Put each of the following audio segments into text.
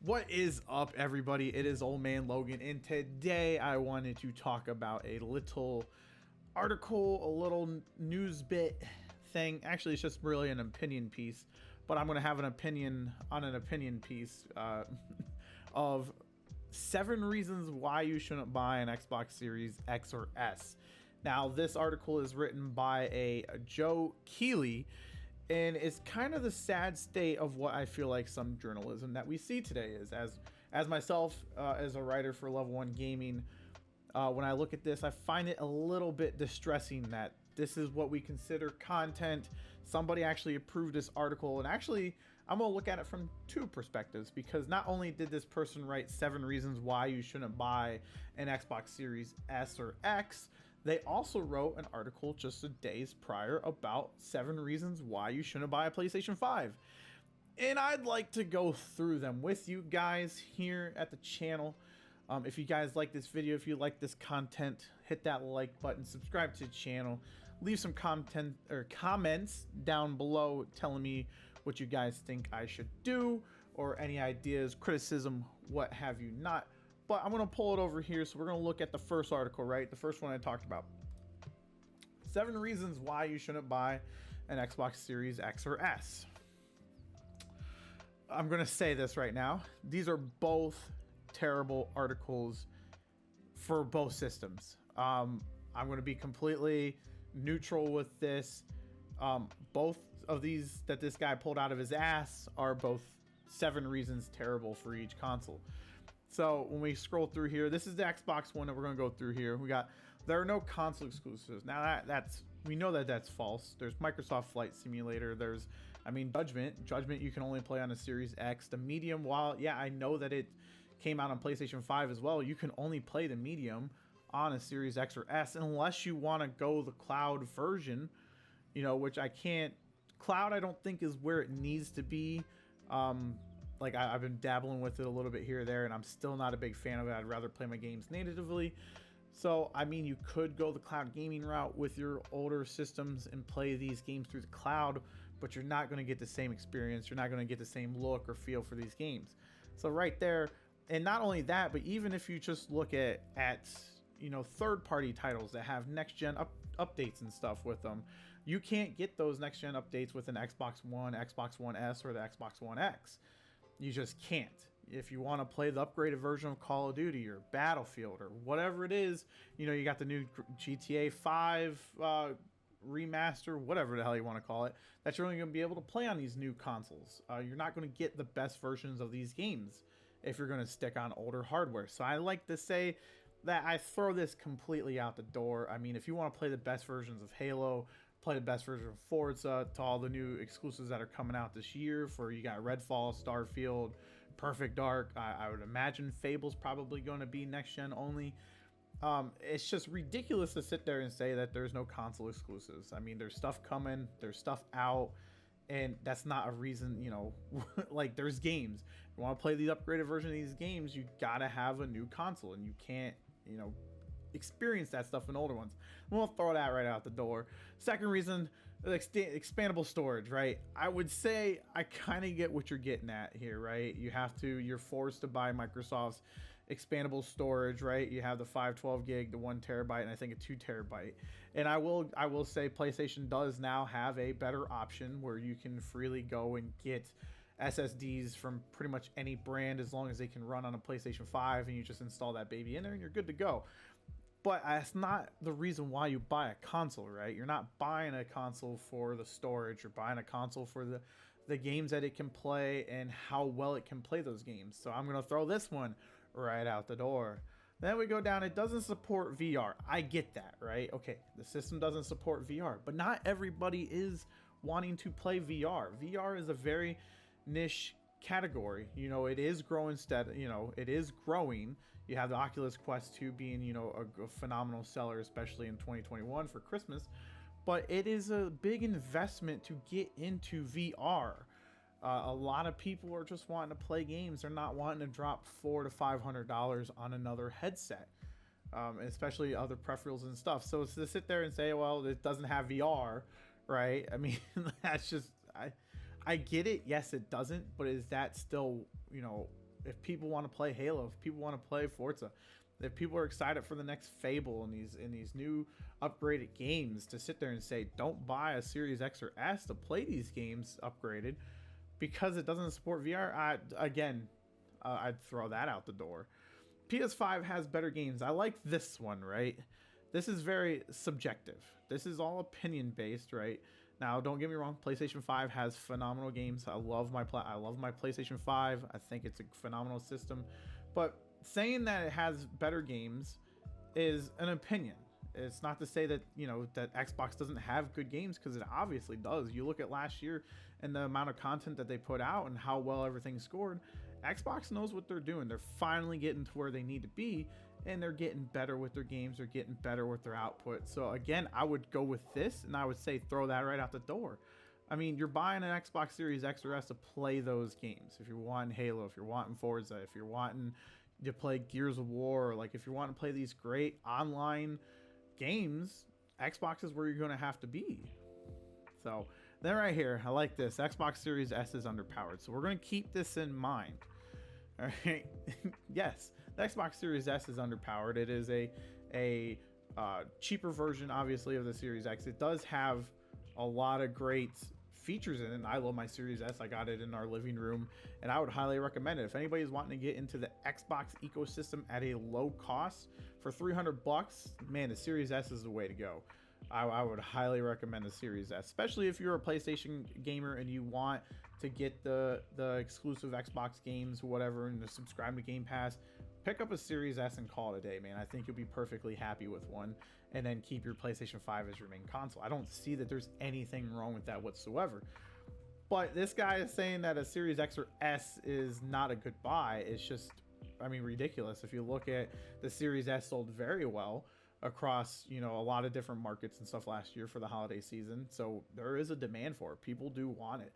What is up, everybody? It is Old Man Logan, and today I wanted to talk about a little article, a little news bit thing. Actually, it's just really an opinion piece, but I'm going to have an opinion on an opinion piece of 7 reasons why you shouldn't buy an Xbox Series X or S. Now, this article is written by a Joe Keeley, and it's kind of the sad state of what I feel like some journalism that we see today is. As myself, as a writer for Level 1 Gaming, when I look at this, I find it a little bit distressing that this is what we consider content. Somebody actually approved this article, and actually, I'm going to look at it from 2 perspectives, because not only did this person write 7 reasons why you shouldn't buy an Xbox Series S or X, they also wrote an article just a days prior about 7 reasons why you shouldn't buy a PlayStation 5. And I'd like to go through them with you guys here at the channel. If you guys like this video, if you like this content, hit that like button, subscribe to the channel, leave some content or comments down below telling me what you guys think I should do, or any ideas, criticism, what have you not. But I'm going to pull it over here, so we're going to look at the first article, right? The first one I talked about. 7 reasons why you shouldn't buy an Xbox Series X or S. I'm going to say this right now. These are both terrible articles for both systems. I'm going to be completely neutral with this. Both of these that this guy pulled out of his ass are both 7 reasons terrible for each console. So when we scroll through here, this is the Xbox One that we're going to go through here. We got, there are no console exclusives. Now we know that that's false. There's Microsoft Flight Simulator. There's, Judgment you can only play on a Series X. The Medium, while, yeah, I know that it came out on PlayStation 5 as well, you can only play the Medium on a Series X or S unless you want to go the cloud version, which I can't. Cloud, I don't think is where it needs to be. Like I've been dabbling with it a little bit here or there, and I'm still not a big fan of it. I'd rather play my games natively. So, you could go the cloud gaming route with your older systems and play these games through the cloud, but you're not going to get the same experience. You're not going to get the same look or feel for these games. So right there, and not only that, but even if you just look at third-party titles that have next-gen updates and stuff with them, you can't get those next-gen updates with an Xbox One, Xbox One S, or the Xbox One X. You just can't. If you want to play the upgraded version of Call of Duty or Battlefield or whatever it is, you got the new GTA 5 remaster, whatever the hell you want to call it, that you're only going to be able to play on these new consoles. You're not going to get the best versions of these games if you're going to stick on older hardware. So I like to say that I throw this completely out the door. If you want to play the best versions of Halo, play the best version of Forza, to all the new exclusives that are coming out this year, for you got Redfall, Starfield, Perfect Dark. I would imagine Fable's probably going to be next gen only. It's just ridiculous to sit there and say that there's no console exclusives. There's stuff coming, there's stuff out, and that's not a reason, like there's games. If you want to play the upgraded version of these games, you gotta have a new console, and you can't, experience that stuff in older ones. We'll throw that right out the door. Second reason, expandable storage, right? I would say I kind of get what you're getting at here, right? You're forced to buy Microsoft's expandable storage, right? You have the 512 gig, the 1 terabyte, and I think a 2 terabyte. And I will say PlayStation does now have a better option where you can freely go and get SSDs from pretty much any brand, as long as they can run on a PlayStation 5, and you just install that baby in there and you're good to go. But that's not the reason why you buy a console, right? You're not buying a console for the storage. You're buying a console for the games that it can play and how well it can play those games. So I'm going to throw this one right out the door. Then we go down, it doesn't support VR. I get that, right? Okay, the system doesn't support VR, but not everybody is wanting to play VR. VR is a very niche category. It is growing it is growing. You have the Oculus Quest 2 being, a phenomenal seller, especially in 2021 for Christmas, but it is a big investment to get into VR. A lot of people are just wanting to play games. They're not wanting to drop $400 to $500 on another headset, especially other peripherals and stuff. So it's to sit there and say, well, it doesn't have VR, right? That's just, I get it. Yes, it doesn't, but is that still, if people want to play Halo, if people want to play Forza, if people are excited for the next Fable and these new upgraded games, to sit there and say don't buy a Series X or S to play these games upgraded because it doesn't support VR, I'd throw that out the door. PS5 has better games. I like this one, right? This is very subjective. This is all opinion based, right? Now, don't get me wrong. PlayStation 5 has phenomenal games. I love my PlayStation 5. I think it's a phenomenal system. But saying that it has better games is an opinion. It's not to say that, that Xbox doesn't have good games, because it obviously does. You look at last year and the amount of content that they put out and how well everything scored. Xbox knows what they're doing. They're finally getting to where they need to be, and they're getting better with their games. They're getting better with their output. So again, I would go with this, and I would say throw that right out the door. I mean, you're buying an Xbox Series X or S to play those games. If you're wanting Halo, if you're wanting Forza, if you're wanting to play Gears of War, like if you're wanting to play these great online games, Xbox is where you're going to have to be. So then right here, I like this. Xbox Series S is underpowered. So we're going to keep this in mind. All right. Yes, the Xbox Series S is underpowered. It is a cheaper version, obviously, of the Series X. It does have a lot of great features in it. I love my Series S. I got it in our living room, and I would highly recommend it. If anybody's wanting to get into the Xbox ecosystem at a low cost for $300, man, the Series S is the way to go. I would highly recommend the Series S, especially if you're a PlayStation gamer and you want to get the exclusive Xbox games or whatever, and to subscribe to Game Pass. Pick up a Series S and call it a day, man. I think you'll be perfectly happy with one, and then keep your PlayStation 5 as your main console. I don't see that there's anything wrong with that whatsoever. But this guy is saying that a Series X or S is not a good buy. It's just, I mean, ridiculous. If you look at the Series S, sold very well across, a lot of different markets and stuff last year for the holiday season. So there is a demand for it. People do want it.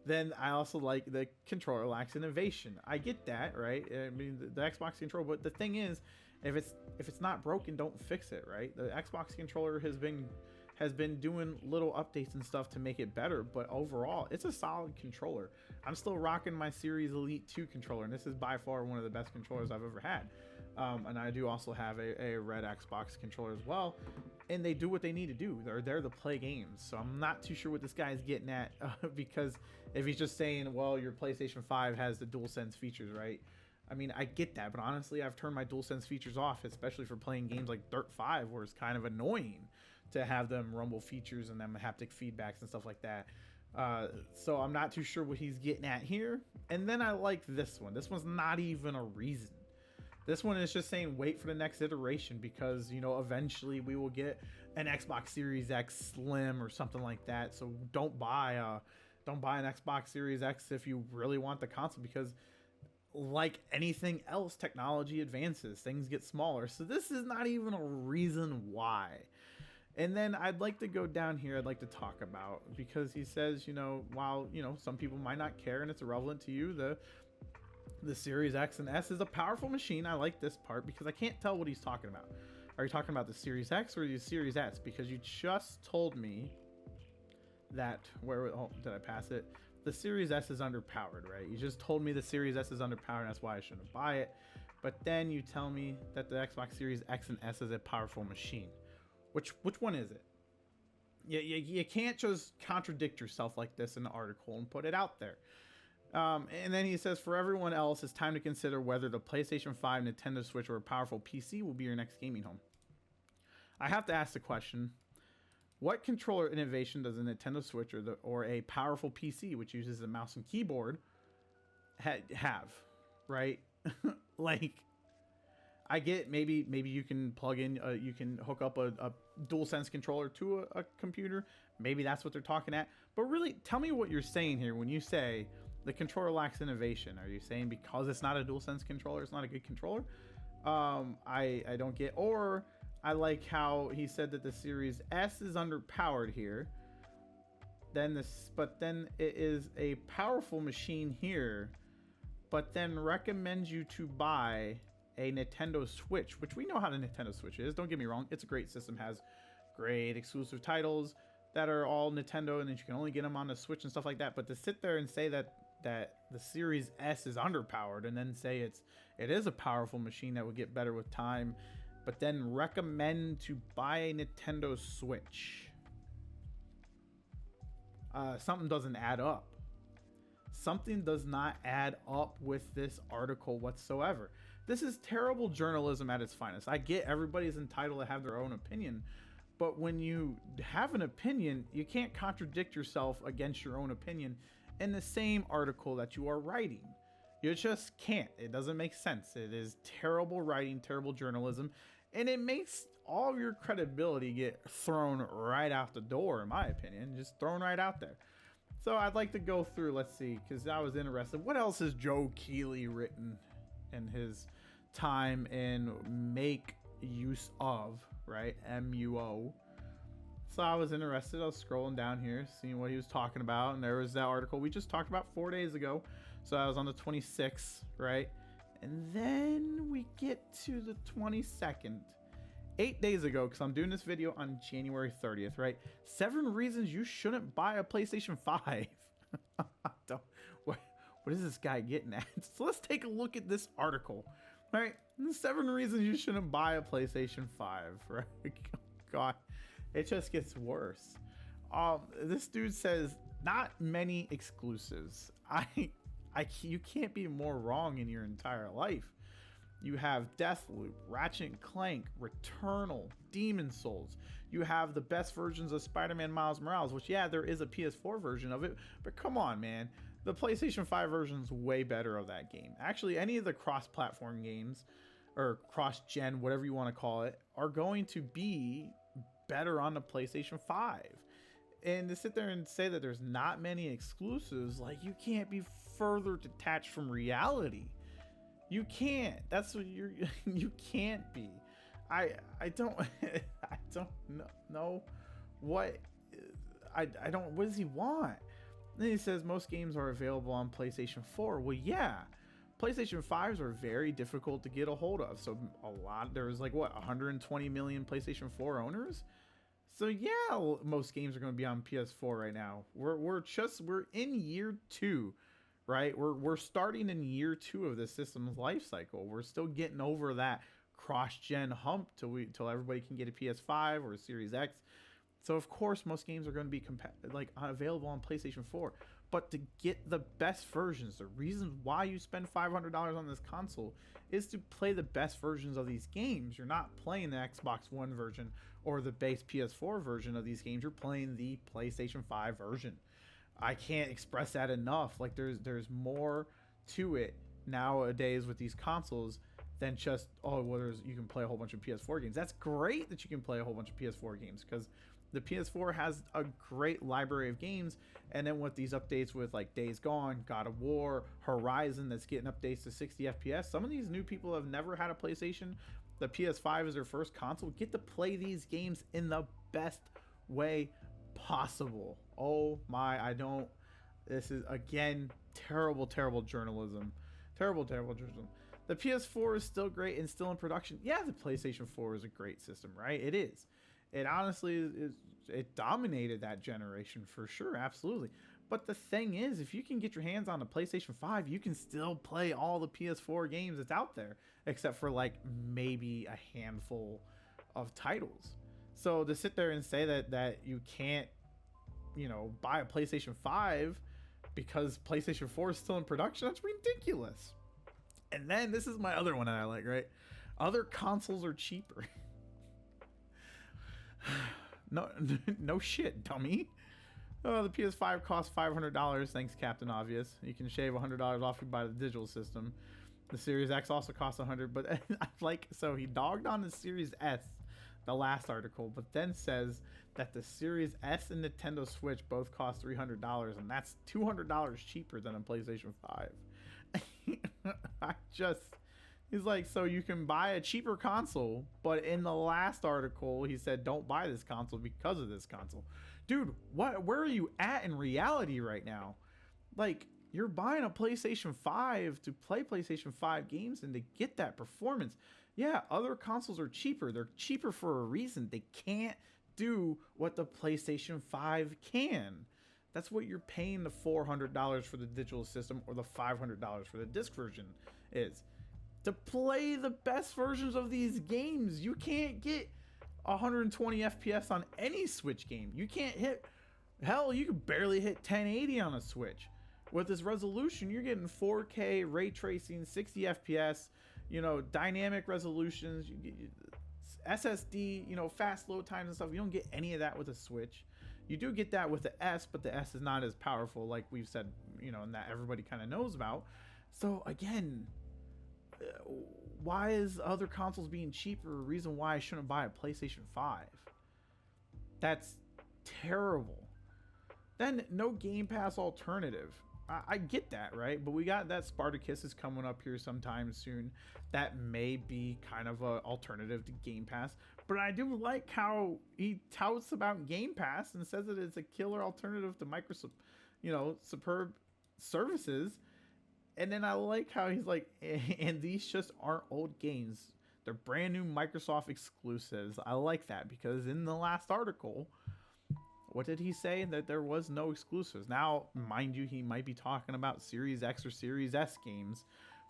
Then I also like the controller lacks innovation. I get that, right? I mean, the Xbox controller, but the thing is, if it's not broken, don't fix it, right? The Xbox controller has been doing little updates and stuff to make it better, but overall, it's a solid controller. I'm still rocking my Series Elite 2 controller, and this is by far one of the best controllers I've ever had. And I do also have a red Xbox controller as well, and they do what they need to do. They're there to play games. So I'm not too sure what this guy is getting at, because if he's just saying, well, your PlayStation 5 has the DualSense features, right? I mean, I get that, but honestly, I've turned my DualSense features off, especially for playing games like Dirt 5, where it's kind of annoying to have them rumble features and them haptic feedbacks and stuff like that. So I'm not too sure what he's getting at here. And then I like this one. This one's not even a reason. This one is just saying wait for the next iteration, because eventually we will get an Xbox Series X Slim or something like that. So don't buy an Xbox Series X if you really want the console, because like anything else, technology advances, things get smaller. So this is not even a reason why. And then I'd like to go down here. I'd like to talk about, because he says, while some people might not care and it's irrelevant to you, the Series X and S is a powerful machine. I like this part because I can't tell what he's talking about. Are you talking about the Series X or the Series S? Because you just told me that did I pass it? The Series S is underpowered, right? You just told me the Series S is underpowered, and that's why I shouldn't buy it. But then you tell me that the Xbox Series X and S is a powerful machine. Which one is it? You can't just contradict yourself like this in the article and put it out there. And then he says, for everyone else, it's time to consider whether the PlayStation 5, Nintendo Switch, or a powerful PC will be your next gaming home. I have to ask the question, what controller innovation does a Nintendo Switch or a powerful PC, which uses a mouse and keyboard, have, right? Like, I get maybe you can plug in, you can hook up a DualSense controller to a computer. Maybe that's what they're talking at. But really, tell me what you're saying here when you say the controller lacks innovation. Are you saying because it's not a DualSense controller, it's not a good controller? I don't get. Or I like how he said that the Series S is underpowered here. But then it is a powerful machine here, but then recommends you to buy a Nintendo Switch, which we know how the Nintendo Switch is. Don't get me wrong, it's a great system, has great exclusive titles that are all Nintendo, and then you can only get them on the Switch and stuff like that. But to sit there and say that that the Series S is underpowered, and then say it is a powerful machine that would get better with time, but then recommend to buy a Nintendo Switch. Something doesn't add up. Something does not add up with this article whatsoever. This is terrible journalism at its finest. I get everybody's entitled to have their own opinion, but when you have an opinion, you can't contradict yourself against your own opinion in the same article that you are writing. You just can't. It doesn't make sense. It is terrible writing, terrible journalism, and it makes all of your credibility get thrown right out the door, in my opinion. Just thrown right out there. So I'd like to go through, let's see, because I was interested. What else has Joe Keighley written in his time in Make Use Of, right? MUO. So I was interested. I was scrolling down here, seeing what he was talking about, and there was that article we just talked about 4 days ago. So I was on the 26th, right? And then we get to the 22nd. 8 days ago, because I'm doing this video on January 30th, right? 7 reasons you shouldn't buy a PlayStation 5. What is this guy getting at? So let's take a look at this article, right? 7 reasons you shouldn't buy a PlayStation 5, right? God, it just gets worse. This dude says not many exclusives. You can't be more wrong in your entire life. You have Deathloop, Ratchet & Clank, Returnal, Demon Souls. You have the best versions of Spider-Man Miles Morales, which, yeah, there is a PS4 version of it, but come on, man. The PlayStation 5 version is way better of that game. Actually, any of the cross-platform games, or cross-gen, whatever you want to call it, are going to be better on the PlayStation 5. And to sit there and say that there's not many exclusives, like, you can't be further detached from reality. You can't. That's what you can't be. I don't I don't know what I don't. What does he want? Then he says most games are available on PlayStation 4. Well, yeah, PlayStation 5s are very difficult to get a hold of. So there's like what 120 million PlayStation 4 owners. So yeah, most games are going to be on PS4 right now. We're in year 2. Right, we're starting in year 2 of the system's life cycle. We're still getting over that cross-gen hump till everybody can get a PS5 or a Series X. So of course, most games are going to be available on PlayStation 4. But to get the best versions, the reason why you spend $500 on this console is to play the best versions of these games. You're not playing the Xbox One version or the base PS4 version of these games. You're playing the PlayStation 5 version. I can't express that enough. Like there's more to it nowadays with these consoles than just you can play a whole bunch of PS4 games. That's great that you can play a whole bunch of PS4 games because the PS4 has a great library of games. And then with these updates with like Days Gone, God of War, Horizon that's getting updates to 60 FPS, some of these new people have never had a PlayStation. The PS5 is their first console. Get to play these games in the best way possible. Oh my, this is again terrible journalism. Terrible journalism. The PS4 is still great and still in production. Yeah, the PlayStation 4 is a great system, right? It is. It honestly it dominated that generation for sure, absolutely. But the thing is, if you can get your hands on a PlayStation 5, you can still play all the PS4 games that's out there, except for like maybe a handful of titles. So to sit there and say that you can't, buy a PlayStation 5 because PlayStation 4 is still in production, that's ridiculous. And then this is my other one that I like, right? Other consoles are cheaper. No shit, dummy. The PS5 costs $500. Thanks, Captain Obvious. You can shave $100 off if you buy the digital system. The Series X also costs $100, but so he dogged on the Series S, the last article, but then says that the Series S and Nintendo Switch both cost $300, and that's $200 cheaper than a PlayStation 5. He's like, so you can buy a cheaper console, but in the last article, he said, don't buy this console because of this console. Dude, where are you at in reality right now? Like, you're buying a PlayStation 5 to play PlayStation 5 games and to get that performance. Yeah, other consoles are cheaper. They're cheaper for a reason. They can't do what the PlayStation 5 can. That's what you're paying the $400 for the digital system or the $500 for the disc version is. To play the best versions of these games, you can't get 120 FPS on any Switch game. You can't hit, hell, you can barely hit 1080 on a Switch. With this resolution, you're getting 4K, ray tracing, 60 FPS, you know, dynamic resolutions, SSD, you know, fast load times and stuff. You don't get any of that with a Switch. You do get that with the S, but the S is not as powerful, like we've said, you know, and that everybody kind of knows about. So again, why is other consoles being cheaper a reason why I shouldn't buy a PlayStation 5? That's terrible. Then no Game Pass alternative. I get that, right? But we got that Spartacus is coming up here sometime soon. That may be kind of an alternative to Game Pass. But I do like how he touts about Game Pass and says that it's a killer alternative to Microsoft, you know, superb services. And then I like how he's like, and these just aren't old games. They're brand new Microsoft exclusives. I like that because in the last article, what did he say? That there was no exclusives. Now, mind you, he might be talking about Series X or Series S games,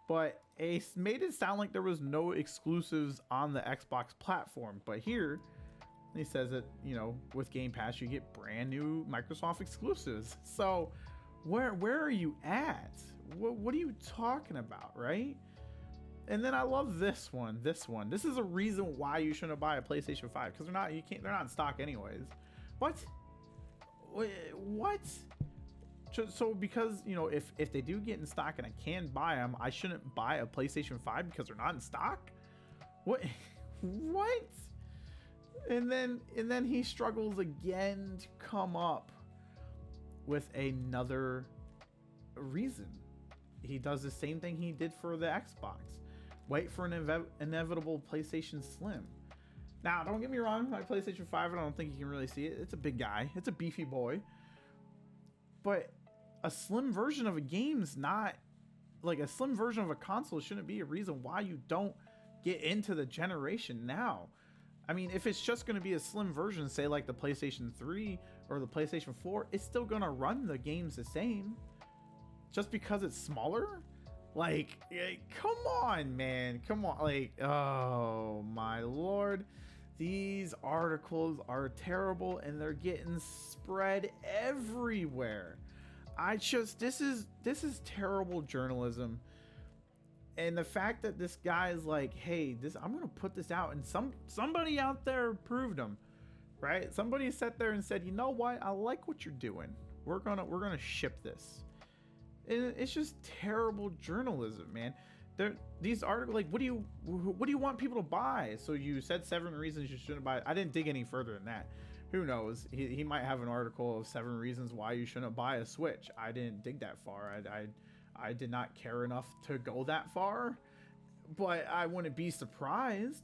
but it made it sound like there was no exclusives on the Xbox platform. But here, he says that, you know, with Game Pass, you get brand new Microsoft exclusives. So where are you at? What are you talking about, right? And then I love this one. This is a reason why you shouldn't buy a PlayStation 5 because they're not in stock anyways. What? So because, you know, if they do get in stock and I can buy them, I shouldn't buy a PlayStation 5 because they're not in stock? What? And then he struggles again to come up with another reason. He does the same thing he did for the Xbox. Wait for an inevitable PlayStation Slim. Now, don't get me wrong, my PlayStation 5, I don't think you can really see it. It's a big guy. It's a beefy boy. But a slim version of a game's not... Like, a slim version of a console shouldn't be a reason why you don't get into the generation now. I mean, if it's just going to be a slim version, say like the PlayStation 3 or the PlayStation 4, it's still going to run the games the same. Just because it's smaller? Like, come on, man. Come on. Like, oh my lord. These articles are terrible and they're getting spread everywhere. This is terrible journalism. And the fact that this guy is like, hey, I'm going to put this out, and somebody out there approved him, right? Somebody sat there and said, you know what? I like what you're doing. We're going to ship this. And it's just terrible journalism, man. These articles, like, what do you want people to buy? So you said 7 reasons you shouldn't buy it. I didn't dig any further than that. Who knows? He might have an article of 7 reasons why you shouldn't buy a Switch. I didn't dig that far. I did not care enough to go that far, but I wouldn't be surprised.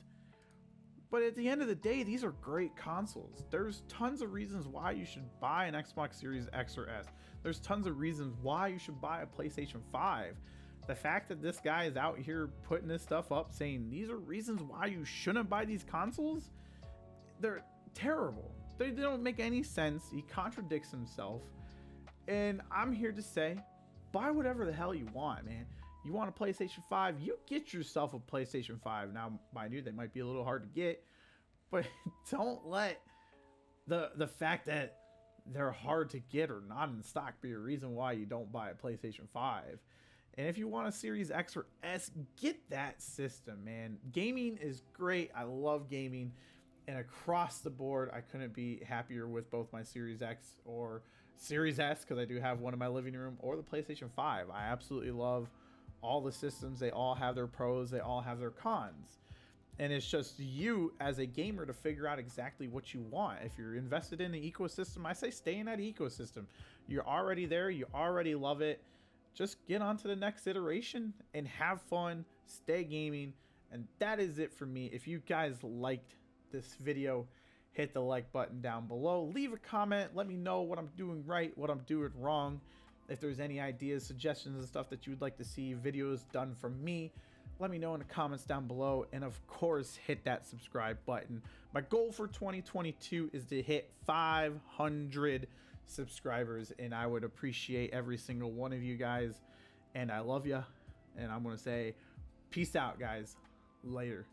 But at the end of the day, these are great consoles. There's tons of reasons why you should buy an Xbox Series X or S. There's tons of reasons why you should buy a PlayStation 5. The fact that this guy is out here putting this stuff up saying these are reasons why you shouldn't buy these consoles, they're terrible. They don't make any sense. He contradicts himself. And I'm here to say, buy whatever the hell you want, man. You want a PlayStation 5, you get yourself a PlayStation 5. Now, mind you, they might be a little hard to get, but don't let the fact that they're hard to get or not in stock be a reason why you don't buy a PlayStation 5. And if you want a Series X or S, get that system, man. Gaming is great. I love gaming. And across the board, I couldn't be happier with both my Series X or Series S, because I do have one in my living room, or the PlayStation 5. I absolutely love all the systems. They all have their pros. They all have their cons. And it's just you as a gamer to figure out exactly what you want. If you're invested in the ecosystem, I say stay in that ecosystem. You're already there. You already love it. Just get on to the next iteration and have fun. Stay gaming. And that is it for me. If you guys liked this video, hit the like button down below. Leave a comment. Let me know what I'm doing right, what I'm doing wrong. If there's any ideas, suggestions, and stuff that you would like to see videos done from me, let me know in the comments down below. And of course, hit that subscribe button. My goal for 2022 is to hit 500 subscribers, and I would appreciate every single one of you guys. And I love you. And I'm going to say, peace out, guys. Later.